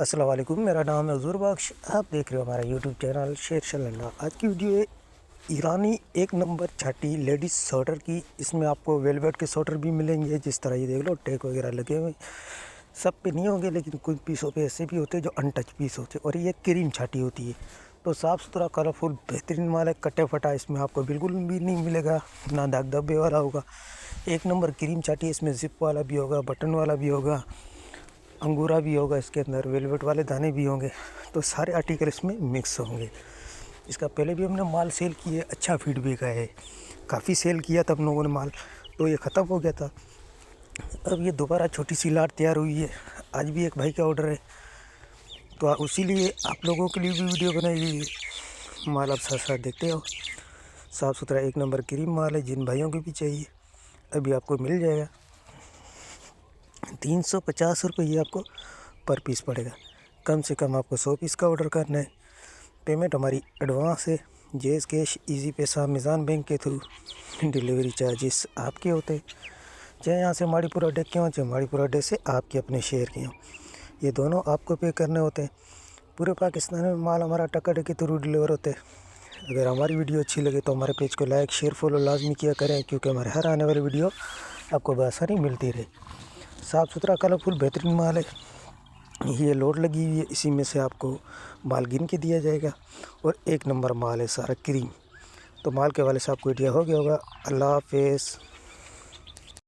अस्सलाम वालेकुम, मेरा नाम है हज़ूर बख्श। आप देख रहे हो हमारा यूट्यूब चैनल शेर शल्ला। आज की वीडियो है ईरानी एक नंबर छाटी लेडीज़ स्वेटर की। इसमें आपको वेलवेट के स्वेटर भी मिलेंगे, जिस तरह ये देख लो टैग वगैरह लगे हुए। सब पे नहीं होंगे, लेकिन कुछ पीसों पे ऐसे भी होते हैं जो अनटच पीस होते हैं। और ये क्रीम छाटी होती है, तो साफ़ सुथरा कलरफुल बेहतरीन माल है। कटे फटा इसमें आपको बिल्कुल भी नहीं मिलेगा, ना दाग धब्बे वाला होगा। एक नंबर क्रीम छाटी है। इसमें जिप वाला भी होगा, बटन वाला भी होगा, अंगूरा भी होगा, इसके अंदर वेलवेट वाले दाने भी होंगे। तो सारे आर्टिकल इसमें मिक्स होंगे। इसका पहले भी हमने माल सेल किए, अच्छा फीडबैक है। काफ़ी सेल किया था हम लोगों ने माल, तो ये ख़त्म हो गया था। अब ये दोबारा छोटी सी लाट तैयार हुई है। आज भी एक भाई का ऑर्डर है, तो उसी लिए आप लोगों के लिए भी वीडियो बनाई हुई है। माल आप साथ साथ देखते हो। साफ़ सुथरा एक नंबर क्रीम माल है। जिन भाइयों को भी चाहिए अभी आपको मिल जाएगा। 350 रुपये ये आपको पर पीस पड़ेगा। कम से कम आपको 100 पीस का ऑर्डर करना है। पेमेंट हमारी एडवांस है, जैज़ कैश, इजी पैसा, मिज़ान बैंक के थ्रू। डिलीवरी चार्जेस आपके होते हैं, चाहे यहाँ से माड़ीपुरा अड्डे के हों, चाहे माड़ीपुरा अड्डे से आपके अपने शहर के हों। ये दोनों आपको पे करने होते हैं। पूरे पाकिस्तान में माल हमारा टक्कर के थ्रू डिलीवर होते हैं। अगर हमारी वीडियो अच्छी लगे तो हमारे पेज को लाइक शेयर फॉलो लाजमी किया करें, क्योंकि हमारे हर आने वाली वीडियो आपको बआसानी मिलती रहे। साफ़ सुथरा कलरफुल बेहतरीन माल है। ये लोड लगी हुई है, इसी में से आपको माल गिन के दिया जाएगा। और एक नंबर माल है सारा क्रीम। तो माल के वाले से आपको आइडिया हो गया होगा। अल्लाह हाफ़िज़।